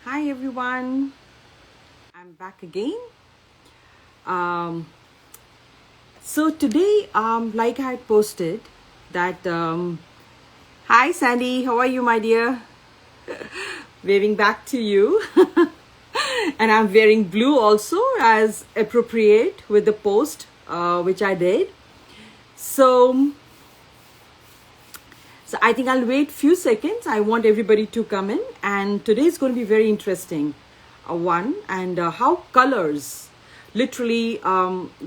Hi everyone, I'm back again. Um, so today, like I had posted that, hi Sandy, how are you, my dear? Waving back to you. And I'm wearing blue also as appropriate with the post which I did. So, so I think I'll wait few seconds. I want everybody to come in, and today is going to be very interesting. One and how colors, literally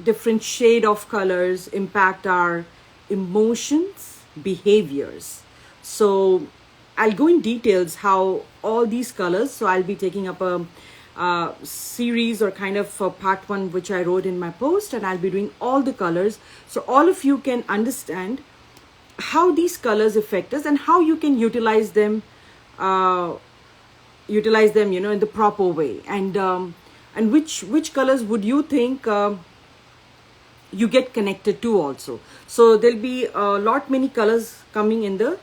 different shade of colors, impact our emotions, behaviors. So I'll go in details how all these colors. So I'll be taking up a series or kind of part one which I wrote in my post, and I'll be doing all the colors so all of you can understand how these colors affect us and how you can uh, utilize them, in the proper way. And which colors would you think you get connected to also. So there'll be a lot many colors coming in the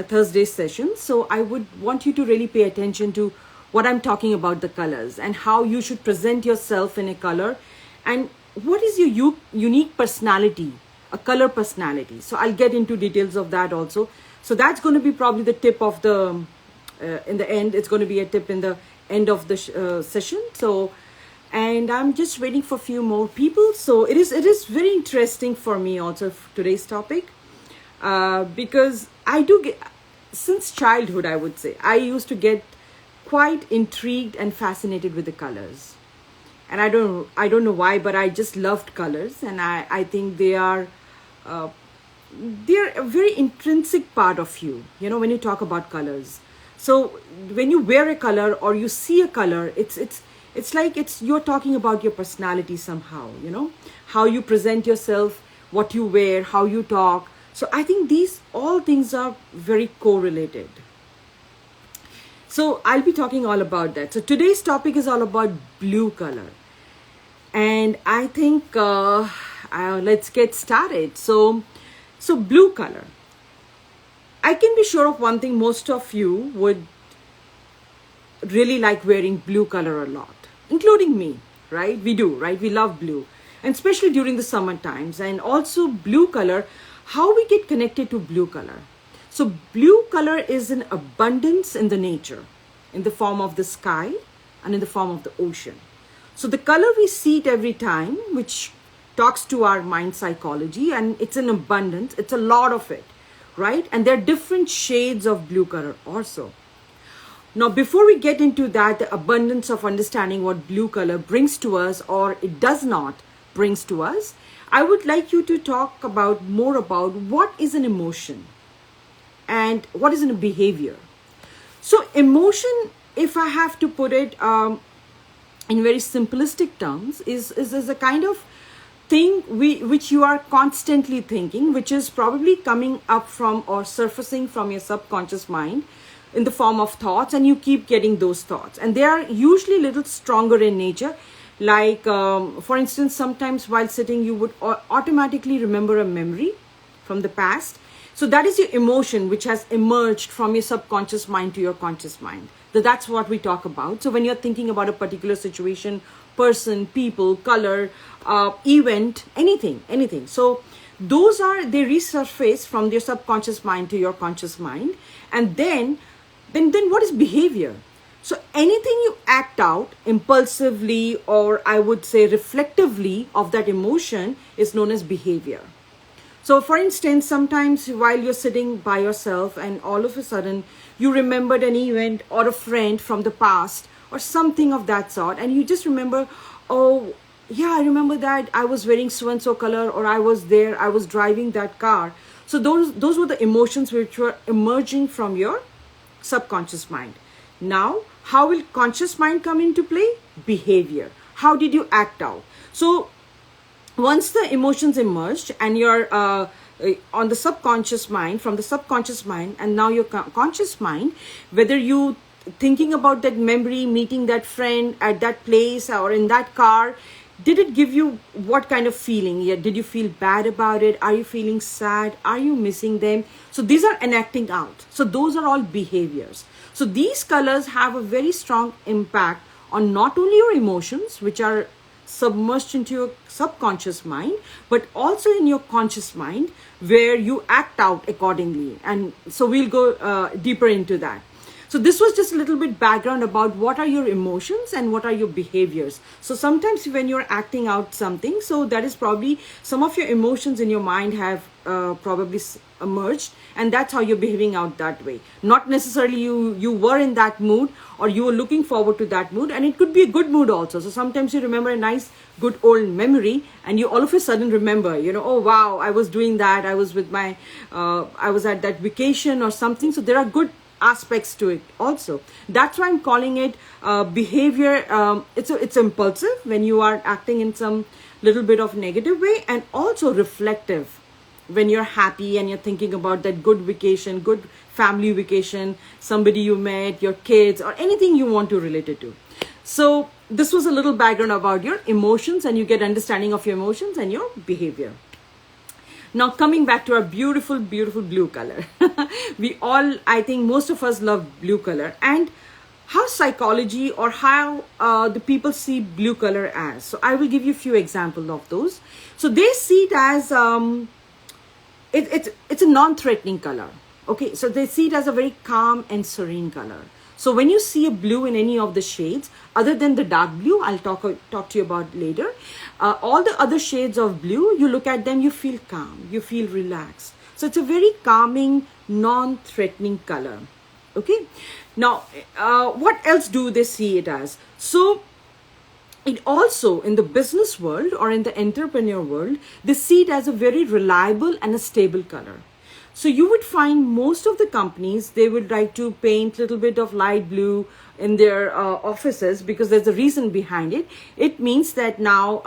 Thursday session. So I would want you to really pay attention to what I'm talking about, the colors and how you should present yourself in a color, and what is your unique personality, a color personality. So I'll get into details of that also. So that's going to be probably the tip of the in the end. It's going to be a tip in the end of the session. So, and I'm just waiting for a few more people. So it is very interesting for me also today's topic, because I do get, since childhood I would say, I used to get quite intrigued and fascinated with the colors. And I don't know why, but I just loved colors, and I think uh, they're a very intrinsic part of you, when you talk about colors. So when you wear a color or you see a color, it's like it's you're talking about your personality somehow, how you present yourself, what you wear, how you talk. So I think these all things are very correlated. So I'll be talking all about that. So today's topic is all about blue color. And I think let's get started. So blue color. I can be sure of one thing: most of you would really like wearing blue color a lot, including me, right? We do, right? We love blue, and especially during the summer times. And also blue color, how we get connected to blue color. So blue color is an abundance in the nature, in the form of the sky and in the form of the ocean. So the color we see it every time, which talks to our mind psychology, and it's an abundance, it's a lot of it, right? And there are different shades of blue color also. Now, before we get into that, the abundance of understanding what blue color brings to us or it does not brings to us, I would like you to talk about more about what is an emotion and what is a behavior. So emotion, if I have to put it in very simplistic terms, is a kind of thing which you are constantly thinking, which is probably coming up from or surfacing from your subconscious mind in the form of thoughts, and you keep getting those thoughts, and they are usually a little stronger in nature. Like for instance, sometimes while sitting you would automatically remember a memory from the past. So that is your emotion which has emerged from your subconscious mind to your conscious mind. So that's what we talk about. So when you're thinking about a particular situation, person, people, color, event, anything. So they resurface from your subconscious mind to your conscious mind. And then what is behavior? So anything you act out impulsively, or I would say reflectively, of that emotion is known as behavior. So for instance, sometimes while you're sitting by yourself and all of a sudden you remembered an event or a friend from the past or something of that sort, and you just remember, oh yeah, I remember that I was wearing so and so color, or I was there, I was driving that car. So those were the emotions which were emerging from your subconscious mind. Now, how will conscious mind come into play? Behavior. How did you act out? So once the emotions emerged and you're on the subconscious mind, from the subconscious mind, and now your conscious mind, whether you thinking about that memory, meeting that friend at that place or in that car, did it give you what kind of feeling? Yeah, did you feel bad about it? Are you feeling sad? Are you missing them? So these are enacting out. So those are all behaviors. So these colors have a very strong impact on not only your emotions, which are submerged into your subconscious mind, but also in your conscious mind, where you act out accordingly. And so we'll go deeper into that. So this was just a little bit background about what are your emotions and what are your behaviors. So sometimes when you're acting out something, so that is probably some of your emotions in your mind have probably emerged, and that's how you're behaving out that way. Not necessarily you were in that mood or you were looking forward to that mood, and it could be a good mood also. So sometimes you remember a nice good old memory and you all of a sudden remember, oh wow, I was doing that, I was with my I was at that vacation or something. So there are good aspects to it also. That's why I'm calling it behavior. It's impulsive when you are acting in some little bit of negative way, and also reflective when you're happy and you're thinking about that good vacation, good family vacation, somebody you met, your kids, or anything you want to relate it to. So this was a little background about your emotions, and you get understanding of your emotions and your behavior. Now coming back to our beautiful, beautiful blue color. We all, I think most of us love blue color, and how psychology or how the people see blue color as. So I will give you a few examples of those. So they see it as, it's a non-threatening color. Okay, so they see it as a very calm and serene color. So when you see a blue in any of the shades, other than the dark blue, I'll talk to you about later, all the other shades of blue, you look at them, you feel calm, you feel relaxed. So it's a very calming, non-threatening color. Okay. Now, what else do they see it as? So it also, in the business world or in the entrepreneur world, they see it as a very reliable and a stable color. So you would find most of the companies, they would like to paint a little bit of light blue in their offices, because there's a reason behind it. It means that now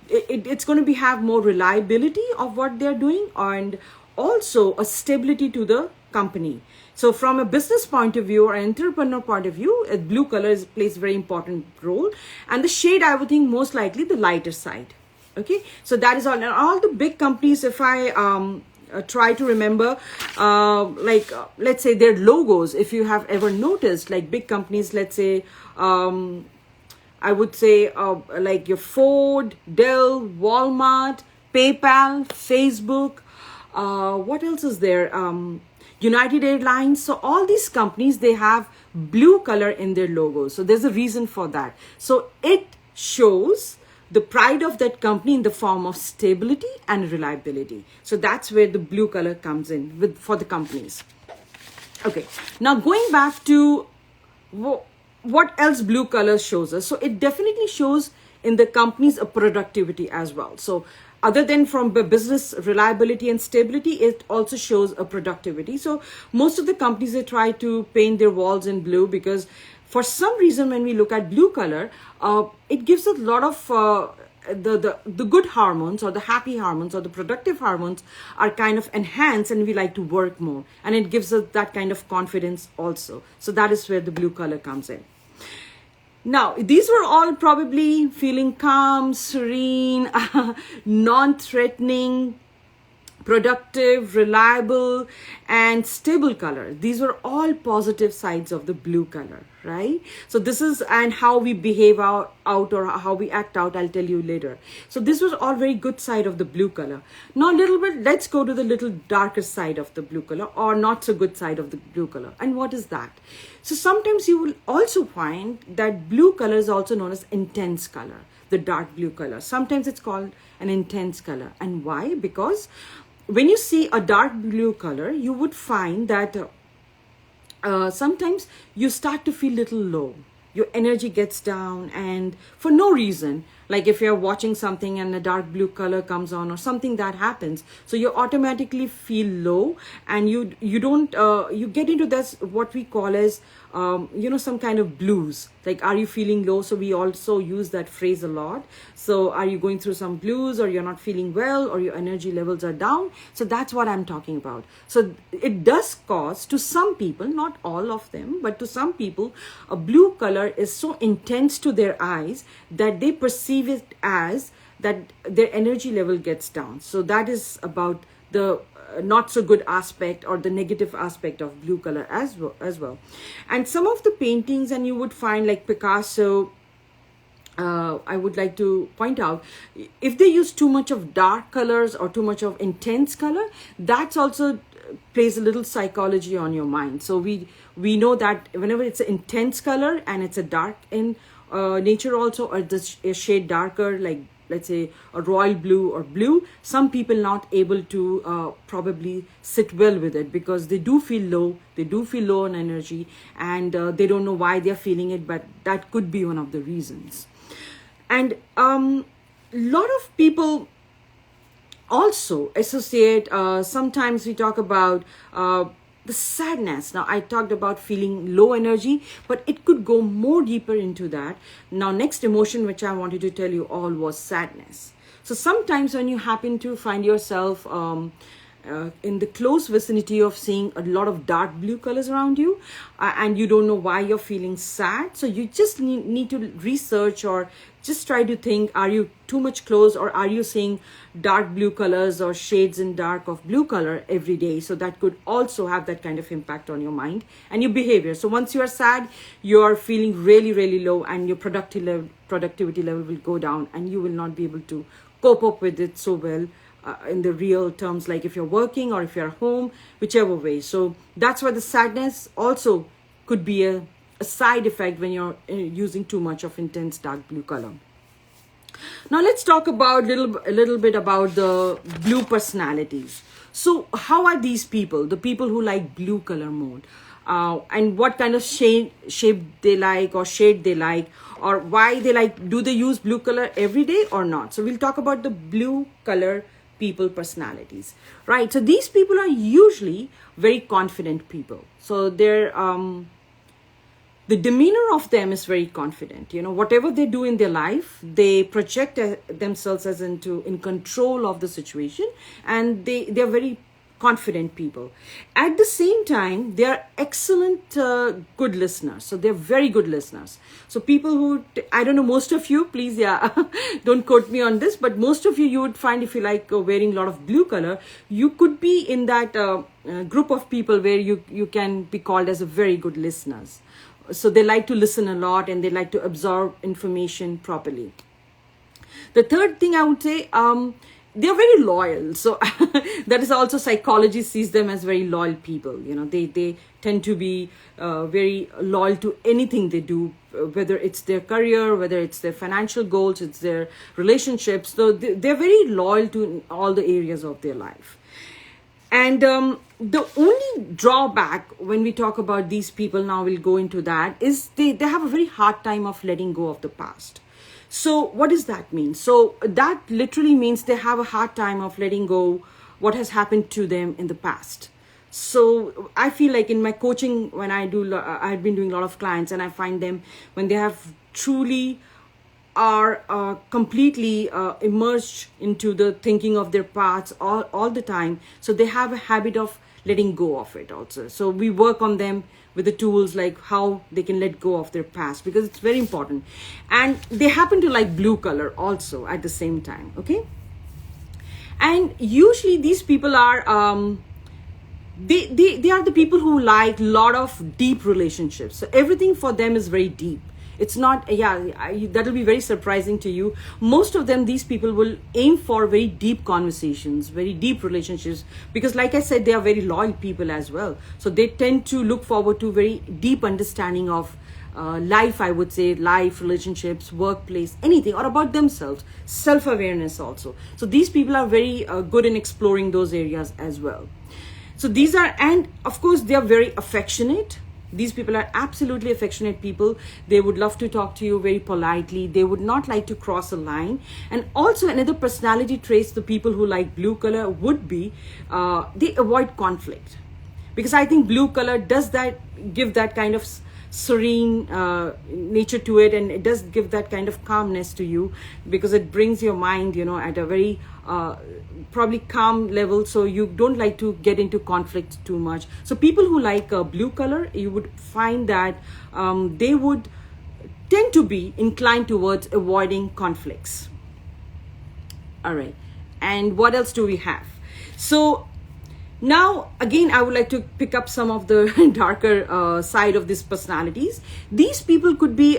it's going to have more reliability of what they're doing, and also a stability to the company. So from a business point of view or an entrepreneur point of view, blue color plays a very important role. And the shade, I would think most likely the lighter side. Okay, so that is all. And all the big companies, if I try to remember, let's say their logos, if you have ever noticed, like big companies, let's say, I would say like your Ford, Dell, Walmart, PayPal, Facebook, what else is there? United Airlines. So all these companies, they have blue color in their logos. So there's a reason for that. So it shows the pride of that company in the form of stability and reliability. So that's where the blue color comes in for the companies. Okay, now going back to what else blue color shows us. So it definitely shows in the companies a productivity as well. So other than from the business reliability and stability, it also shows a productivity. So most of the companies, they try to paint their walls in blue, because for some reason, when we look at blue color, it gives us a lot of the good hormones, or the happy hormones, or the productive hormones are kind of enhanced, and we like to work more. And it gives us that kind of confidence also. So that is where the blue color comes in. Now, these were all probably feeling calm, serene, non-threatening, productive, reliable, and stable color. These were all positive sides of the blue color, right? So this is, and how we behave out or how we act out, I'll tell you later. So this was all very good side of the blue color. Now a little bit, let's go to the little darker side of the blue color, or not so good side of the blue color. And what is that? So sometimes you will also find that blue color is also known as intense color, the dark blue color. Sometimes it's called an intense color. And why? Because when you see a dark blue color, you would find that sometimes you start to feel a little low. Your energy gets down, and for no reason, Like if you're watching something and a dark blue color comes on or something that happens, so you automatically feel low, and you don't you get into this what we call as some kind of blues. Like, are you feeling low? So we also use that phrase a lot. So are you going through some blues, or you're not feeling well, or your energy levels are down? So that's what I'm talking about. So it does cause, to some people, not all of them, but to some people, a blue color is so intense to their eyes that they perceive it as that their energy level gets down. So that is about the not so good aspect or the negative aspect of blue color as well. And some of the paintings, and you would find like Picasso, I would like to point out, if they use too much of dark colors or too much of intense color, that's also plays a little psychology on your mind. So we know that whenever it's an intense color and it's a dark in nature also, or a shade darker, like let's say a royal blue or blue, some people not able to probably sit well with it, because they do feel low on energy, and they don't know why they're feeling it, but that could be one of the reasons. And lot of people also associate, sometimes we talk about the sadness. Now, I talked about feeling low energy, but it could go more deeper into that. Now, next emotion which I wanted to tell you all was sadness. So sometimes when you happen to find yourself in the close vicinity of seeing a lot of dark blue colors around you, and you don't know why you're feeling sad, so you just need to research, or just try to think, are you too much close, or are you seeing dark blue colors or shades in dark of blue color every day? So that could also have that kind of impact on your mind and your behavior. So once you are sad, you are feeling really, really low, and your productivity level will go down, and you will not be able to cope up with it so well in the real terms, like if you're working or if you're home, whichever way. So that's why the sadness also could be a side effect when you're using too much of intense dark blue color. Now let's talk about a little bit about the blue personalities. So how are these people, the people who like blue color more, and what kind of shape they like, or shade they like, or why they like, do they use blue color every day or not? So we'll talk about the blue color people personalities, right? So these people are usually very confident people. So they're the demeanor of them is very confident. Whatever they do in their life, they project themselves as in control of the situation, and they're very confident people. At the same time, they are excellent good listeners. So they're very good listeners. So people who, I don't know, most of you, please, don't quote me on this, but most of you would find, if you like wearing a lot of blue color, you could be in that group of people where you can be called as a very good listeners. So they like to listen a lot, and they like to absorb information properly. The third thing I would say, they're very loyal. So that is also, psychology sees them as very loyal people. They tend to be very loyal to anything they do, whether it's their career, whether it's their financial goals, it's their relationships. So they're very loyal to all the areas of their life. And the only drawback when we talk about these people, now we'll go into that, is they have a very hard time of letting go of the past. So what does that mean? So that literally means they have a hard time of letting go what has happened to them in the past. So I feel like in my coaching, when I've been doing a lot of clients, and I find them when they have truly are completely immersed into the thinking of their past all the time. So they have a habit of letting go of it also. So we work on them with the tools like how they can let go of their past, because it's very important. And they happen to like blue color also at the same time, okay? And usually these people are, they are the people who like a lot of deep relationships. So everything for them is very deep. It's not, that'll be very surprising to you. Most of them, these people will aim for very deep conversations, very deep relationships, because like I said, they are very loyal people as well. So they tend to look forward to very deep understanding of life, I would say, life, relationships, workplace, anything, or about themselves, self-awareness also. So these people are very good in exploring those areas as well. So these are, and of course, they are very affectionate. These people are absolutely affectionate people. They would love to talk to you very politely. They would not like to cross a line. And also another personality traits the people who like blue color would be, they avoid conflict. Because I think blue color does that, give that kind of serene nature to it, and it does give that kind of calmness to you, because it brings your mind, you know, at a very probably calm level, so you don't like to get into conflict too much. So people who like blue color, you would find that they would tend to be inclined towards avoiding conflicts. All right, and what else do we have? So now, again, I would like to pick up some of the darker side of these personalities. These people could be,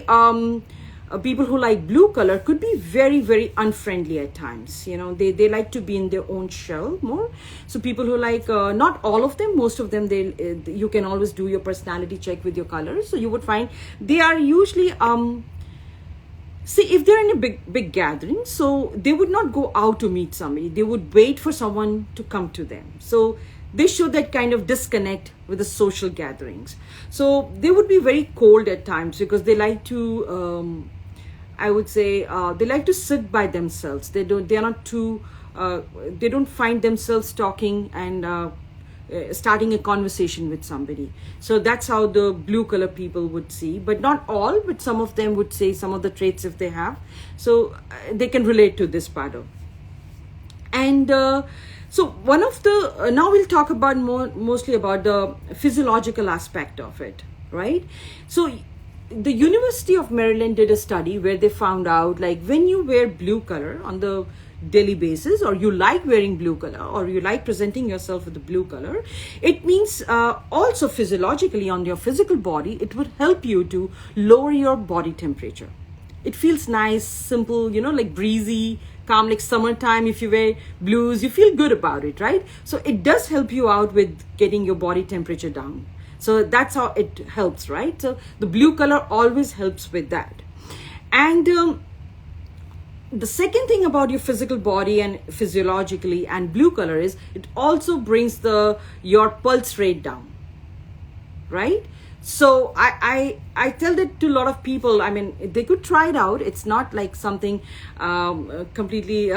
people who like blue color could be very, very unfriendly at times. You know, they like to be in their own shell more. So people who like, not all of them, most of them, you can always do your personality check with your colors. So you would find they are usually, see, if they're in a big gathering, so they would not go out to meet somebody. They would wait for someone to come to them. So they show that kind of disconnect with the social gatherings. So they would be very cold at times, because they like to, I would say, they like to sit by themselves. They are not too, they don't find themselves talking and starting a conversation with somebody. So that's how the blue color people would see, but not all, but some of them would say some of the traits if they have. So they can relate to this part of. And so one of the, now we'll talk about mostly about the physiological aspect of it, right? So the University of Maryland did a study where they found out, like, when you wear blue color on the daily basis, or you like wearing blue color, or you like presenting yourself with the blue color, it means also physiologically on your physical body, it would help you to lower your body temperature. It feels nice, simple, you know, like breezy, calm, like summertime. If you wear blues, you feel good about it, right? So it does help you out with getting your body temperature down. So that's how it helps, right? So the blue color always helps with that. And the second thing about your physical body and physiologically and blue color is it also brings your pulse rate down, right? So I tell that to a lot of people. I mean, they could try it out. It's not like something completely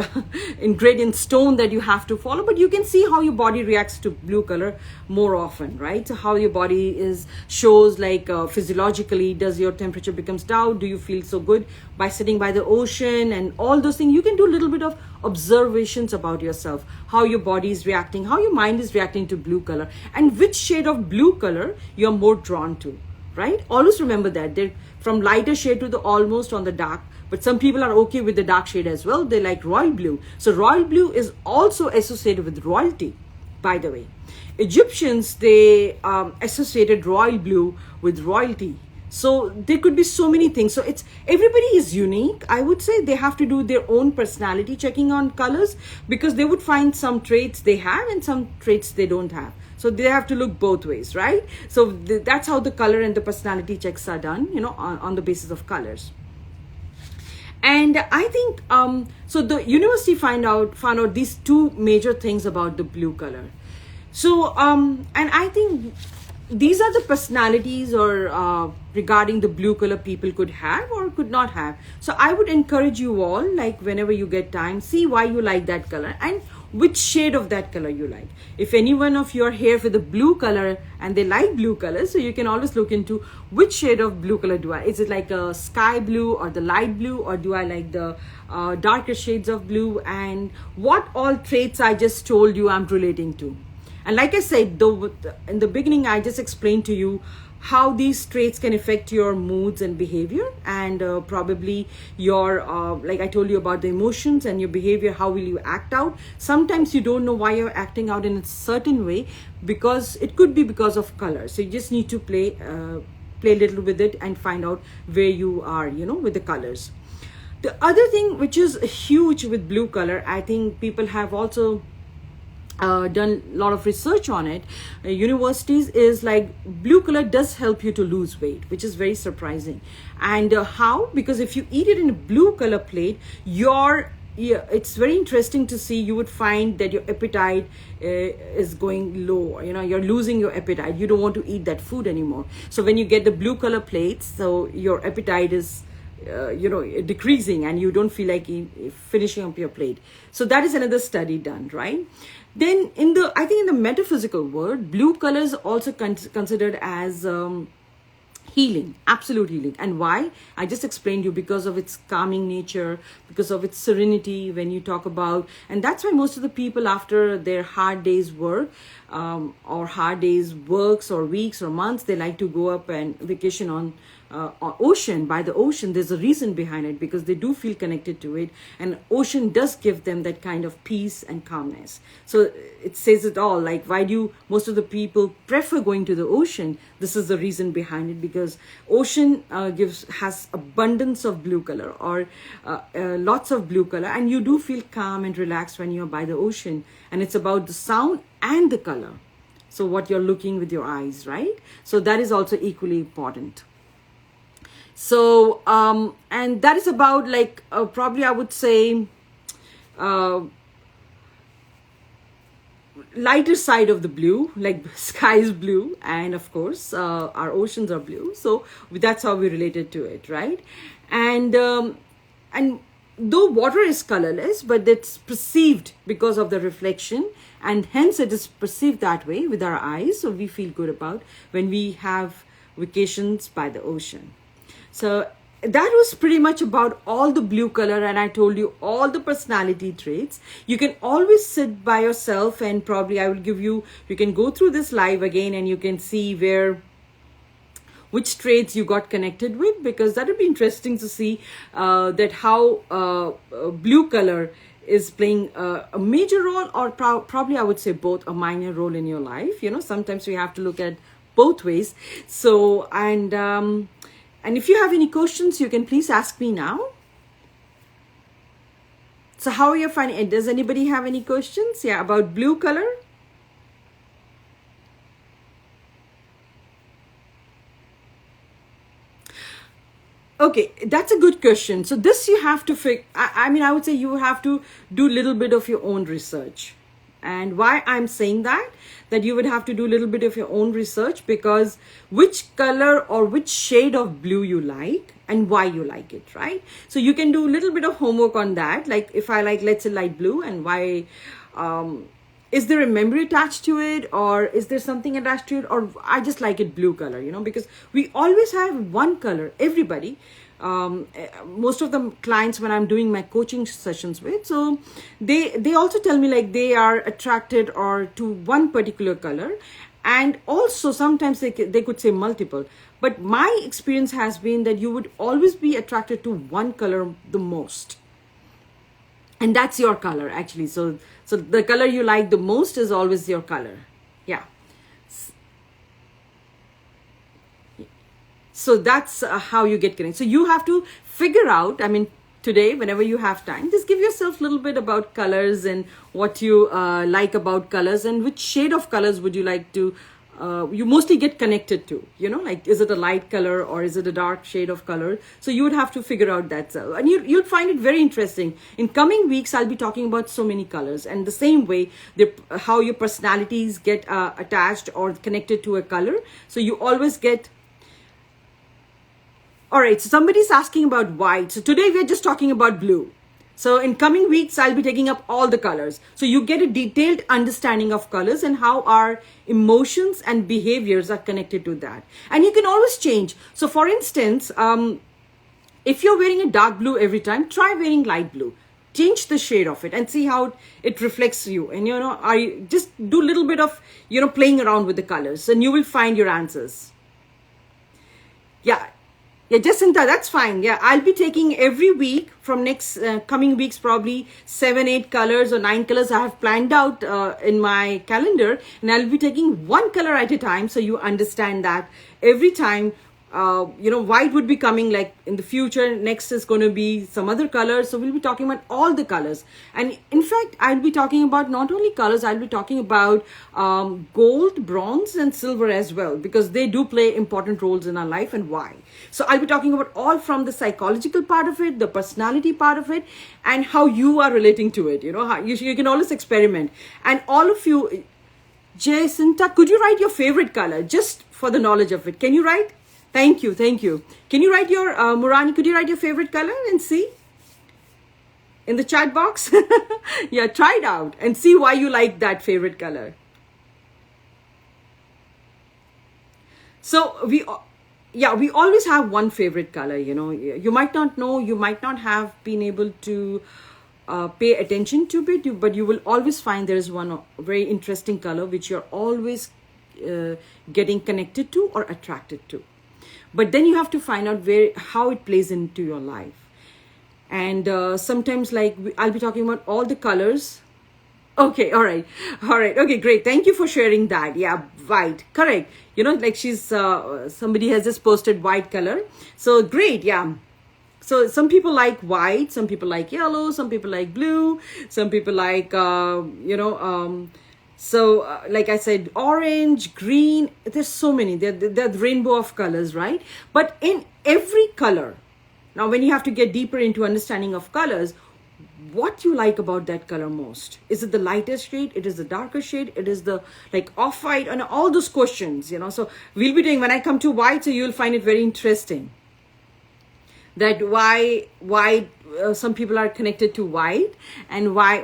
ingrained in stone that you have to follow, but you can see how your body reacts to blue color more often, right? So how your body shows like physiologically, does your temperature becomes down? Do you feel so good by sitting by the ocean and all those things? You can do a little bit of observations about yourself, how your body is reacting, how your mind is reacting to blue color, and which shade of blue color you're more drawn to, right? Always remember that they're from lighter shade to the almost on the dark, but some people are okay with the dark shade as well. They like royal blue. So royal blue is also associated with royalty, by the way. Egyptians, they associated royal blue with royalty. So there could be so many things. So it's, everybody is unique. I would say they have to do their own personality checking on colors, because they would find some traits they have and some traits they don't have. So they have to look both ways, right? So that's how the color and the personality checks are done, you know, on the basis of colors. And I think, so the university found out these two major things about the blue color. So, and I think these are the personalities or regarding the blue color people could have or could not have. So I would encourage you all, like whenever you get time, see why you like that color and which shade of that color you like. If any one of you are here for the blue color and they like blue color, so you can always look into which shade of blue color do I, is it like a sky blue or the light blue, or do I like the darker shades of blue, and what all traits I just told you I'm relating to. And like I said, though, in the beginning, I just explained to you how these traits can affect your moods and behavior, and probably your, like I told you about the emotions and your behavior, how will you act out. Sometimes you don't know why you're acting out in a certain way, because it could be because of color. So you just need to play a little with it and find out where you are, you know, with the colors. The other thing which is huge with blue color, I think people have also done a lot of research on it, universities, is like blue color does help you to lose weight, which is very surprising. And how? Because if you eat it in a blue color plate, your yeah, it's very interesting to see. You would find that your appetite is going low. You're losing your appetite. You don't want to eat that food anymore. So when you get the blue color plates, so your appetite is decreasing, and you don't feel like finishing up your plate. So that is another study done, right? Then I think in the metaphysical world, blue color is also considered as healing, absolute healing. And why? I just explained you, because of its calming nature, because of its serenity. When you talk about, and that's why most of the people after their hard days work, or hard days works or weeks or months, they like to go up and vacation on ocean, by the ocean. There's a reason behind it, because they do feel connected to it, and ocean does give them that kind of peace and calmness. So it says it all. Like, why do most of the people prefer going to the ocean? This is the reason behind it, because ocean has abundance of blue color, or lots of blue color, and you do feel calm and relaxed when you're by the ocean. And it's about the sound and the color, so what you're looking with your eyes, right? So that is also equally important. So and that is about, like, probably I would say lighter side of the blue, like sky is blue, and of course our oceans are blue. So that's how we related to it, right? And though water is colorless, but it's perceived because of the reflection, and hence it is perceived that way with our eyes. So we feel good about when we have vacations by the ocean. So that was pretty much about all the blue color, and I told you all the personality traits. You can always sit by yourself, and probably I will give you can go through this live again, and you can see which traits you got connected with, because that would be interesting to see that how blue color is playing a major role, or probably I would say both, a minor role in your life. Sometimes we have to look at both ways. So, and if you have any questions, you can please ask me now. So how are you finding it? Does anybody have any questions? Yeah, about blue color? Okay, that's a good question. So this you have to I would say you have to do a little bit of your own research. And why I'm saying that you would have to do a little bit of your own research, because which color or which shade of blue you like and why you like it, right? So you can do a little bit of homework on that. Like, if I like, let's say, light blue, and why, is there a memory attached to it, or is there something attached to it, or I just like it blue color, because we always have one color, everybody. Most of the clients, when I'm doing my coaching sessions with, so they also tell me, like, they are attracted or to one particular color, and also sometimes they could say multiple. But my experience has been that you would always be attracted to one color the most, and that's your color, actually. So the color you like the most is always your color. Yeah. So that's how you get connected. So you have to figure out, today, whenever you have time, just give yourself a little bit about colors, and what you like about colors, and which shade of colors would you like to, you mostly get connected to, like, is it a light color or is it a dark shade of color? So you would have to figure out that. And you'll find it very interesting. In coming weeks, I'll be talking about so many colors, and the same way, how your personalities get attached or connected to a color. So you always get. All right, so somebody's asking about white. So today we're just talking about blue. So in coming weeks, I'll be taking up all the colors. So you get a detailed understanding of colors and how our emotions and behaviors are connected to that. And you can always change. So for instance, if you're wearing a dark blue every time, try wearing light blue. Change the shade of it and see how it reflects you. And, I just do a little bit of, playing around with the colors, and you will find your answers. Yeah, Jacinta, that's fine. Yeah, I'll be taking every week from next coming weeks, probably 7, 8 colors or 9 colors I have planned out in my calendar. And I'll be taking one color at a time, so you understand that every time white would be coming like in the future. Next is going to be some other colors. So we'll be talking about all the colors. And in fact, I'll be talking about not only colors, I'll be talking about gold, bronze, and silver as well, because they do play important roles in our life and why. So I'll be talking about all from the psychological part of it, the personality part of it, and how you are relating to it. How you can always experiment. And all of you, Jacinta, could you write your favorite color just for the knowledge of it? Can you write? Thank you. Can you write your, Murani, could you write your favorite color and see? In the chat box? Yeah, try it out and see why you like that favorite color. So we always have one favorite color, You might not know, you might not have been able to pay attention to it, but you will always find there is one very interesting color which you're always getting connected to or attracted to. But then you have to find out how it plays into your life. And sometimes, like, I'll be talking about all the colors. Okay, all right. Okay, great. Thank you for sharing that. Yeah, white, correct. Like somebody has just posted white color. So great, yeah. So some people like white, some people like yellow, some people like blue, some people like, like I said, orange, green, there's so many, they're the rainbow of colors, right? But in every color, now when you have to get deeper into understanding of colors, what you like about that color most? Is it the lightest shade? It is the darker shade? It is the like off-white? And all those questions, So we'll be doing, when I come to white, so you'll find it very interesting. That why some people are connected to white, and why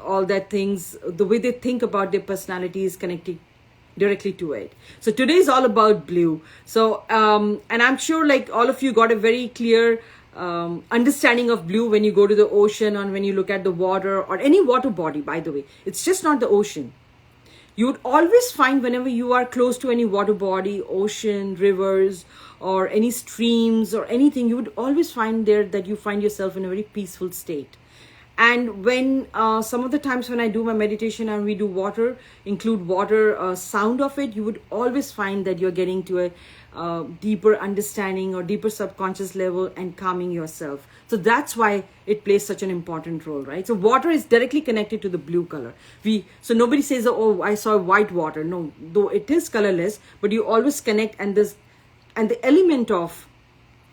all that things, the way they think about their personality is connected directly to it. So today is all about blue. So and I'm sure like all of you got a very clear understanding of blue when you go to the ocean, or when you look at the water or any water body. By the way, it's just not the ocean. You would always find, whenever you are close to any water body, ocean, rivers, or any streams or anything, you would always find there that you find yourself in a very peaceful state. And when some of the times when I do my meditation and we do include water sound of it, you would always find that you're getting to a deeper understanding or deeper subconscious level and calming yourself. So that's why it plays such an important role, right? So water is directly connected to the blue color. So nobody says, oh, I saw white water. No, though it is colorless, but you always connect, and the element of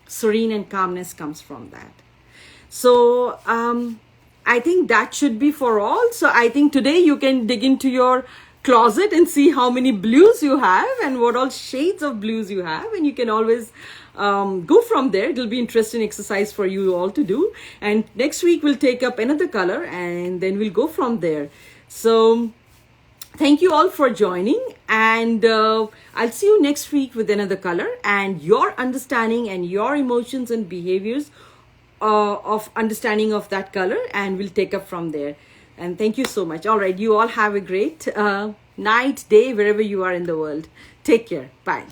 serene and calmness comes from that. So I think that should be for all. So I think today you can dig into your closet and see how many blues you have and what all shades of blues you have, and you can always go from there. It'll be interesting exercise for you all to do, and next week we'll take up another color and then we'll go from there. So thank you all for joining, and I'll see you next week with another color and your understanding and your emotions and behaviors of understanding of that color, and we'll take up from there. And thank you so much. All right, you all have a great night, day, wherever you are in the world. Take care. Bye.